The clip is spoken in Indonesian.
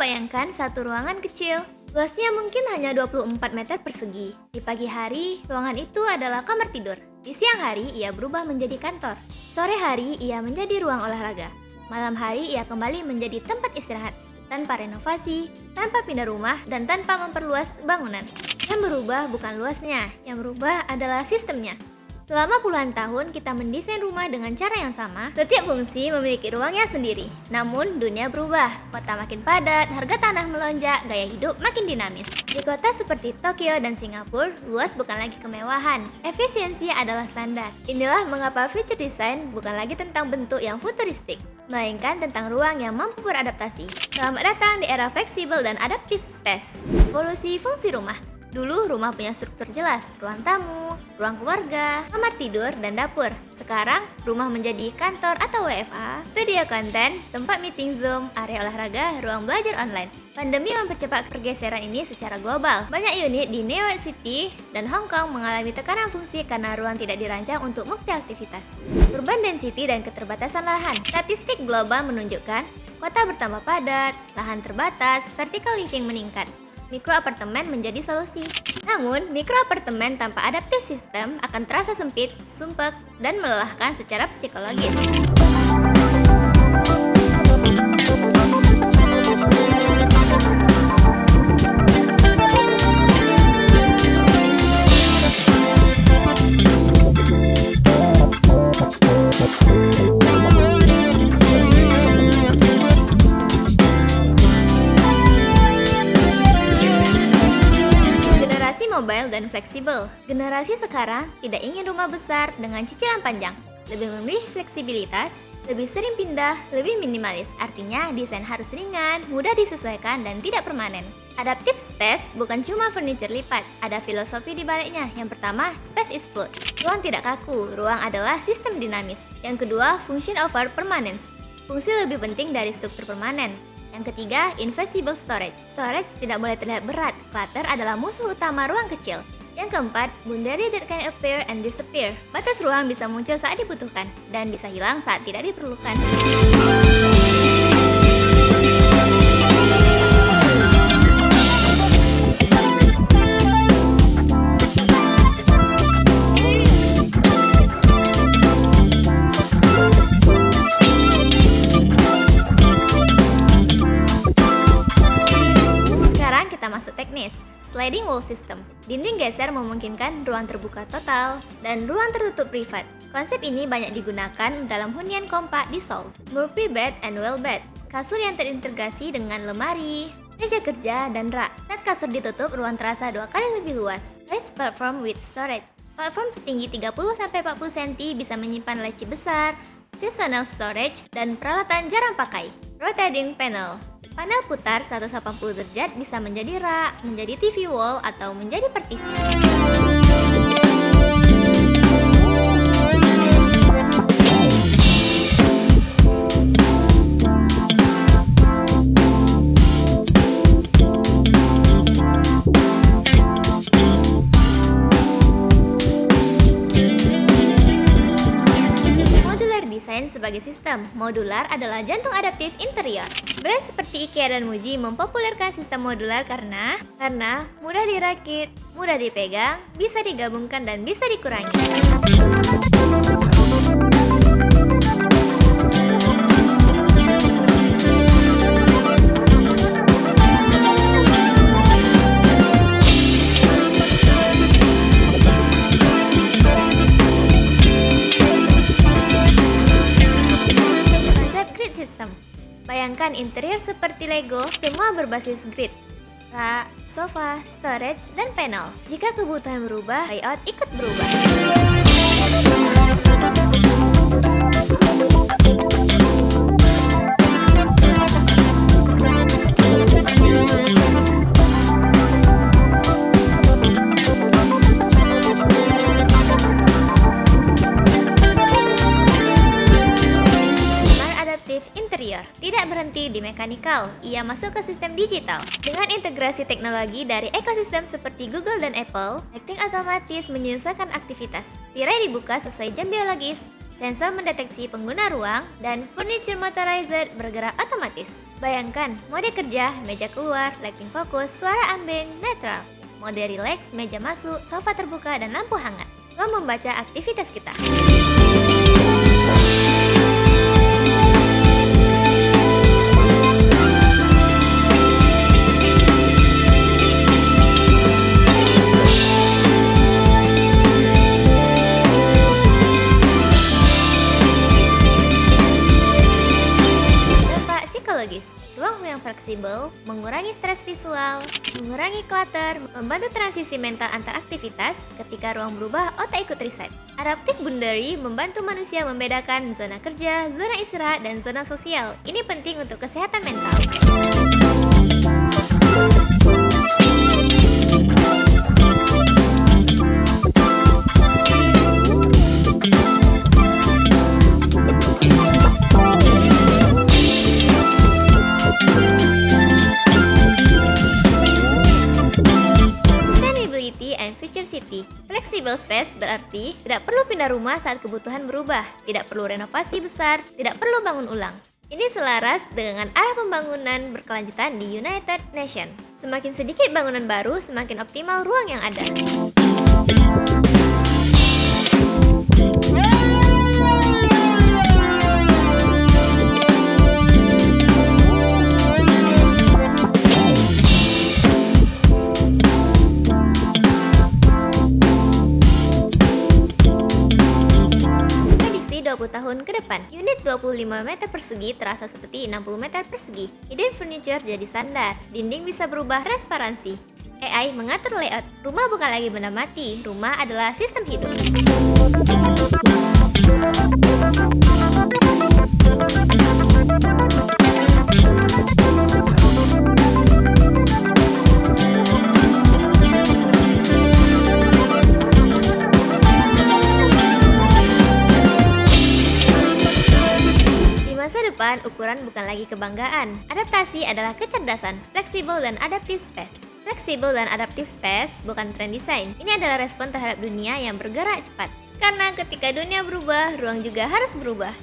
bayangkan satu ruangan kecil. Luasnya mungkin hanya 24 meter persegi. Di pagi hari, ruangan itu adalah kamar tidur. Di siang hari, ia berubah menjadi kantor. Sore hari, ia menjadi ruang olahraga. Malam hari, ia kembali menjadi tempat istirahat. Tanpa renovasi, tanpa pindah rumah, dan tanpa memperluas bangunan. Yang berubah bukan luasnya, yang berubah adalah sistemnya. Selama puluhan tahun kita mendesain rumah dengan cara yang sama, setiap fungsi memiliki ruangnya sendiri. Namun dunia berubah, kota makin padat, harga tanah melonjak, gaya hidup makin dinamis. Di kota seperti Tokyo dan Singapura, luas bukan lagi kemewahan, efisiensi adalah standar. Inilah mengapa future design bukan lagi tentang bentuk yang futuristik, melainkan tentang ruang yang mampu beradaptasi. Selamat datang di era fleksibel dan adaptive space. Evolusi fungsi rumah. Dulu rumah punya struktur jelas, ruang tamu, ruang keluarga, kamar tidur, dan dapur. Sekarang rumah menjadi kantor atau WFA, studio konten, tempat meeting Zoom, area olahraga, ruang belajar online. Pandemi mempercepat pergeseran ini secara global. Banyak unit di New York City dan Hong Kong mengalami tekanan fungsi karena ruang tidak dirancang untuk multi-aktivitas. Urban density dan keterbatasan lahan. Statistik global menunjukkan kota bertambah padat, lahan terbatas, vertical living meningkat. Mikroapartemen menjadi solusi. Namun, mikroapartemen tanpa adaptive system akan terasa sempit, sumpek, dan melelahkan secara psikologis. Mobile dan fleksibel. Generasi sekarang tidak ingin rumah besar dengan cicilan panjang, lebih memilih fleksibilitas, lebih sering pindah, lebih minimalis. Artinya desain harus ringan, mudah disesuaikan, dan tidak permanen. Adaptive space bukan cuma furniture lipat, ada filosofi di baliknya. Yang pertama, space is fluid. Ruang tidak kaku, ruang adalah sistem dinamis. Yang kedua, function over permanence. Fungsi lebih penting dari struktur permanen. Yang ketiga, invisible storage. Storage tidak boleh terlihat berat. Clutter adalah musuh utama ruang kecil. Yang keempat, boundary that can appear and disappear. Batas ruang bisa muncul saat dibutuhkan dan bisa hilang saat tidak diperlukan. Masuk teknis, sliding wall system. Dinding geser memungkinkan ruang terbuka total dan ruang tertutup privat. Konsep ini banyak digunakan dalam hunian kompak di Seoul. Murphy bed and well bed, kasur yang terintegrasi dengan lemari, meja kerja, dan rak. Saat kasur ditutup, ruang terasa 2 kali lebih luas. Raised platform with storage. Platform setinggi 30-40 cm bisa menyimpan laci besar, seasonal storage, dan peralatan jarang pakai. Rotating panel. Panel putar 180 derajat bisa menjadi rak, menjadi TV wall, atau menjadi partisi. Desain sebagai sistem. Modular adalah jantung adaptif interior. Brand seperti IKEA dan Muji mempopulerkan sistem modular karena mudah dirakit, mudah dipegang, bisa digabungkan, dan bisa dikurangi. Bayangkan interior seperti Lego, semua berbasis grid, rak, sofa, storage, dan panel. Jika kebutuhan berubah, layout ikut berubah. Adaptive interior. interior. Tidak berhenti di mekanikal, ia masuk ke sistem digital. Dengan integrasi teknologi dari ekosistem seperti Google dan Apple, lighting otomatis menyesuaikan aktivitas. Tirai dibuka sesuai jam biologis, sensor mendeteksi pengguna ruang, dan furniture motorized bergerak otomatis. Bayangkan, mode kerja, meja keluar, lighting fokus, suara ambient, netral. Mode relax, meja masuk, sofa terbuka, dan lampu hangat. Ruang membaca aktivitas kita. Ruang yang fleksibel, mengurangi stres visual, mengurangi clutter, membantu transisi mental antar aktivitas. Ketika ruang berubah, otak ikut reset. Adaptive boundary membantu manusia membedakan zona kerja, zona istirahat, dan zona sosial. Ini penting untuk kesehatan mental. And Future City. Flexible space berarti tidak perlu pindah rumah saat kebutuhan berubah, tidak perlu renovasi besar, tidak perlu bangun ulang. Ini selaras dengan arah pembangunan berkelanjutan di United Nations. Semakin sedikit bangunan baru, semakin optimal ruang yang ada. Tahun ke depan, unit 25 meter persegi terasa seperti 60 meter persegi. Hidden furniture jadi standar, dinding bisa berubah transparansi. AI mengatur layout, rumah bukan lagi benda mati, rumah adalah sistem hidup. Depan, ukuran bukan lagi kebanggaan. Adaptasi adalah kecerdasan, fleksibel dan adaptive space. Fleksibel dan adaptive space bukan tren desain. Ini adalah respon terhadap dunia yang bergerak cepat. Karena ketika dunia berubah, ruang juga harus berubah.